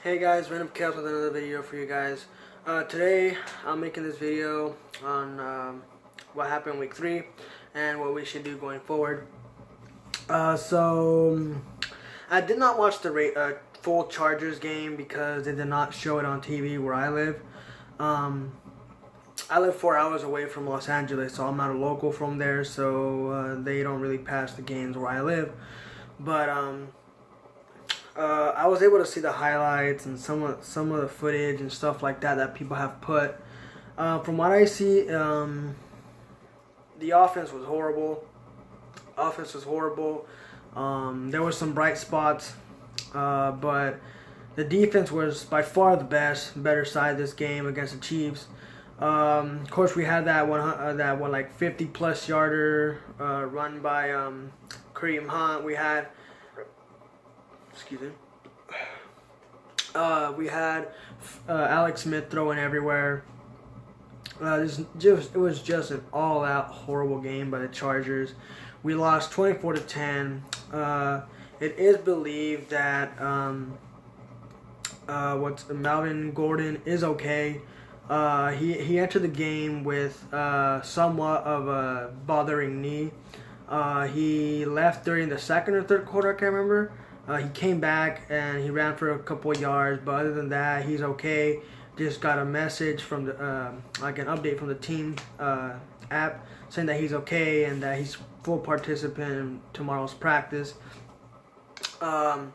Hey guys, Random Chaos with another video for you guys. Today I'm making this video on what happened week 3 and what we should do going forward. So I did not watch the full Chargers game because they did not show it on TV where I live. I live 4 hours away from Los Angeles, so I'm not a local from there, so they don't really pass the games where I live. But I was able to see the highlights and some of the footage and stuff like that people have put. From what I see, the offense was horrible. There were some bright spots, but the defense was by far the better side this game against the Chiefs. Of course, we had that one like 50+ yarder run by Kareem Hunt. We had. Excuse me. We had Alex Smith throwing everywhere. It was just an all-out horrible game by the Chargers. We lost 24-10. It is believed that Melvin Gordon is okay. He entered the game with somewhat of a bothering knee. He left during the second or third quarter. I can't remember. He came back and he ran for a couple of yards, but other than that, he's okay. Just got a message from the like an update from the team app saying that he's okay and that he's full participant in tomorrow's practice. There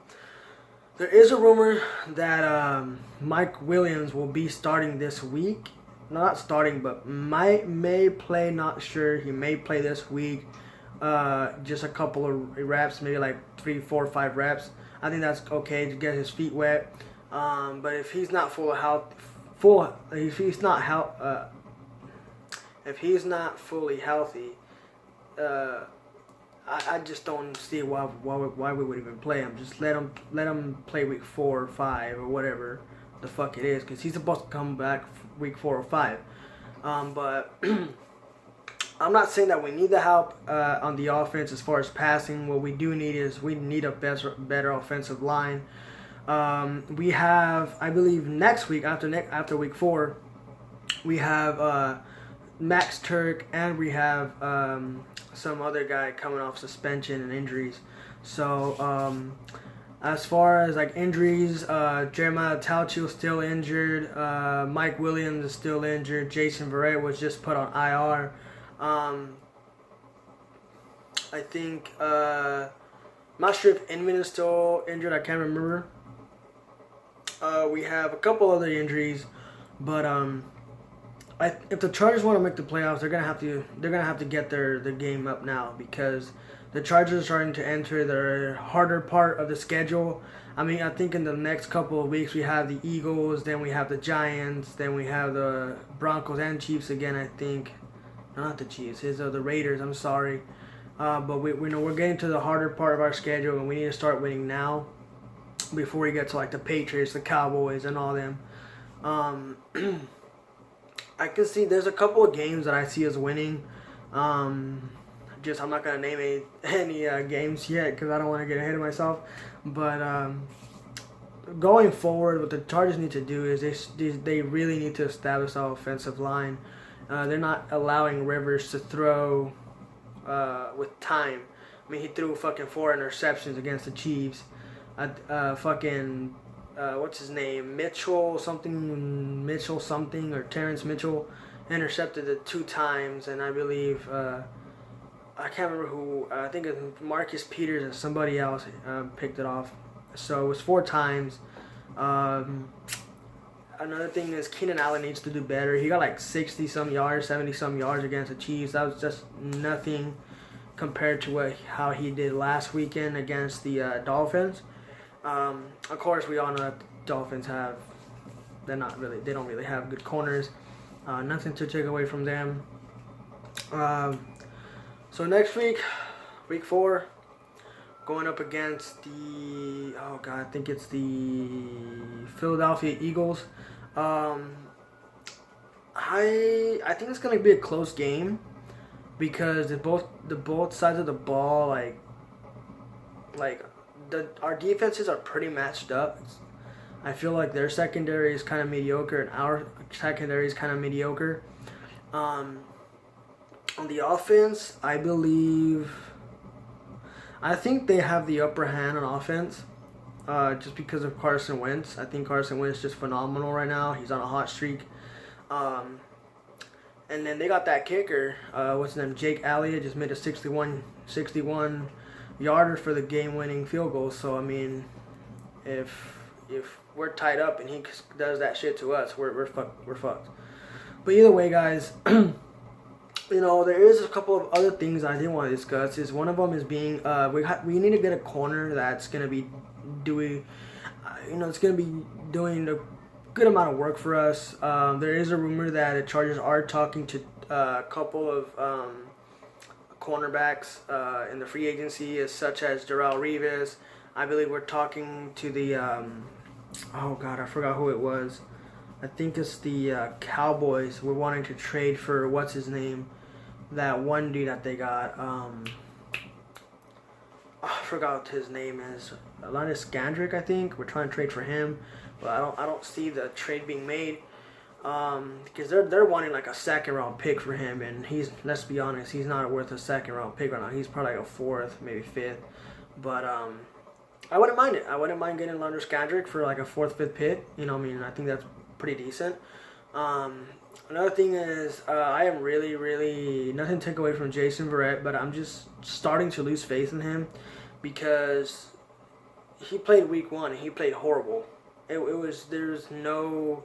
is a rumor that Mike Williams will be starting this week. Not starting, but may play. Not sure. He may play this week. Just a couple of reps, maybe like 3, 4, 5 reps. I think that's okay to get his feet wet. But if he's not if he's not fully healthy, I just don't see why we would even play him. Just let him play week 4 or 5 or whatever the fuck it is, because he's supposed to come back week 4 or 5. But I'm not saying that we need the help on the offense as far as passing. What we do need is we need a better offensive line. We have, I believe, next week after week 4, we have Max Turk and we have some other guy coming off suspension and injuries. So as far as like injuries, Jeremiah Tauchil is still injured. Mike Williams is still injured. Jason Verrett was just put on IR. I think, I'm not sure if Inman is still injured. I can't remember. We have a couple other injuries, but if the Chargers want to make the playoffs, they're gonna have to get their game up now, because the Chargers are starting to enter their harder part of the schedule. I mean, I think in the next couple of weeks we have the Eagles, then we have the Giants, then we have the Broncos and Chiefs again. I think. Not the Chiefs, it's the Raiders. I'm sorry, but we know we're getting to the harder part of our schedule, and we need to start winning now before we get to like the Patriots, the Cowboys, and all them. I can see there's a couple of games that I see us winning. I'm not gonna name any games yet because I don't want to get ahead of myself. But going forward, what the Chargers need to do is they really need to establish our offensive line. They're not allowing Rivers to throw with time. I mean, he threw fucking 4 interceptions against the Chiefs. What's his name? Mitchell something, or Terrence Mitchell intercepted it 2 times, and I believe I can't remember who. I think it was Marcus Peters and somebody else picked it off. So it was 4 times. Another thing is Keenan Allen needs to do better. He got like 60-some yards, 70-some yards against the Chiefs. That was just nothing compared to how he did last weekend against the Dolphins. Of course, we all know that the Dolphins they don't really have good corners. Nothing to take away from them. So next week, week 4, going up against I think it's the Philadelphia Eagles. I think it's gonna be a close game because both sides of the ball our defenses are pretty matched up. I feel like their secondary is kind of mediocre and our secondary is kind of mediocre. On the offense, I think they have the upper hand on offense. Just because of Carson Wentz. I think Carson Wentz is just phenomenal right now. He's on a hot streak. And then they got that kicker, what's his name, Jake Elliott, just made a 61 yarder for the game-winning field goal. So, I mean, if we're tied up and he does that shit to us, we're fucked. But either way, guys, there is a couple of other things I did want to discuss. Is one of them is being we need to get a corner that's gonna be doing, it's gonna be doing a good amount of work for us. There is a rumor that the Chargers are talking to a couple of cornerbacks in the free agency, such as Darrelle Revis. I believe we're talking to the oh god, I forgot who it was. I think it's the Cowboys. We're wanting to trade for what's his name, that one dude that they got. I forgot what his name is. Linus Skandrick, I think. We're trying to trade for him, but I don't see the trade being made because they're wanting like a second round pick for him, and let's be honest, he's not worth a second round pick right now. He's probably like a fourth, maybe fifth. But I wouldn't mind it. I wouldn't mind getting Linus Skandrick for like a fourth, fifth pick. I think that's pretty decent. Another thing is I am really nothing to take away from Jason Verrett, but I'm just starting to lose faith in him because he played week 1 and he played horrible. There was no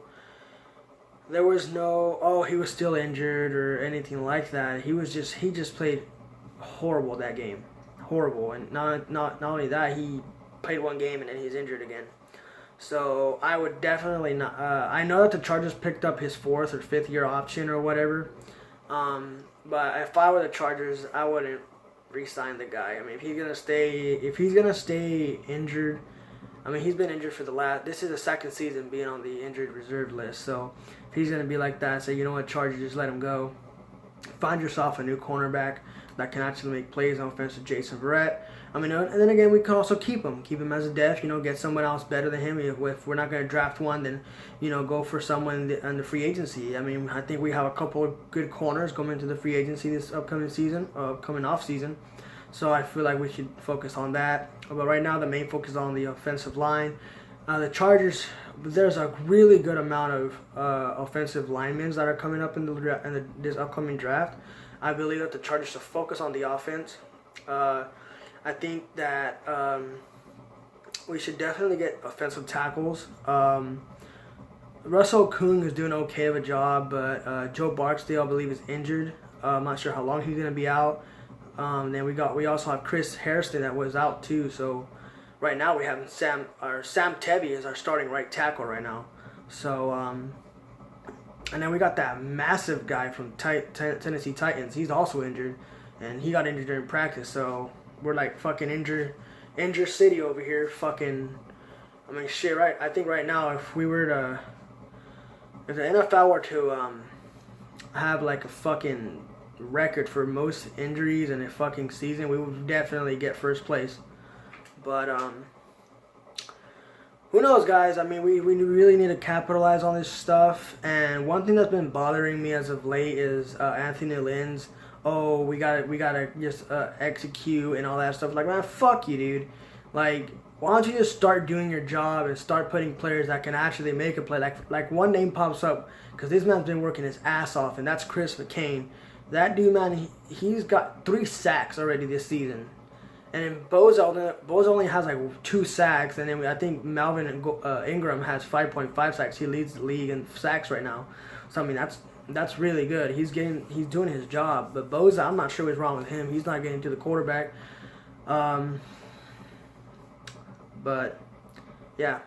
he was still injured or anything like that. He just played horrible that game. Horrible. And not only that, he played one game and then he's injured again. So I would definitely not. I know that the Chargers picked up his 4th or 5th year option or whatever. But if I were the Chargers, I wouldn't re-sign the guy. I mean, if he's gonna stay injured. I mean, he's been injured for this is the second season being on the injured reserve list. So if he's gonna be like that, say, you know what, Chargers, just let him go. Find yourself a new cornerback that can actually make plays on offense with Jason Verrett. I mean, and then again, we can also keep him as a depth. Get someone else better than him. If we're not going to draft one, then go for someone in the free agency. I mean, I think we have a couple of good corners going into the free agency this upcoming season, coming off season. So I feel like we should focus on that. But right now, the main focus is on the offensive line. The Chargers, there's a really good amount of offensive linemen that are coming up in this upcoming draft. I believe that the Chargers should focus on the offense. I think that we should definitely get offensive tackles. Russell Okung is doing okay of a job, but Joe Barksdale, I believe, is injured. I'm not sure how long he's going to be out. Then we also have Chris Hairston that was out too. So right now we have Sam Tevi is our starting right tackle right now. So and then we got that massive guy from Tennessee Titans. He's also injured, and he got injured during practice. So we're like fucking injured city over here. Fucking, I mean, shit. Right? I think right now, if the NFL were to have like a fucking record for most injuries in a fucking season, we would definitely get first place. But who knows, guys? I mean, we really need to capitalize on this stuff. And one thing that's been bothering me as of late is Anthony Lynn's, oh, we gotta just execute and all that stuff. Like, man, fuck you, dude. Like, why don't you just start doing your job and start putting players that can actually make a play? Like one name pops up because this man's been working his ass off, and that's Chris McCain. That dude, man, he's got 3 sacks already this season. And then Boza only has like 2 sacks, and then I think Melvin Ingram has 5.5 sacks. He leads the league in sacks right now. So I mean, that's really good. He's doing his job. But Boza, I'm not sure what's wrong with him. He's not getting to the quarterback. But yeah,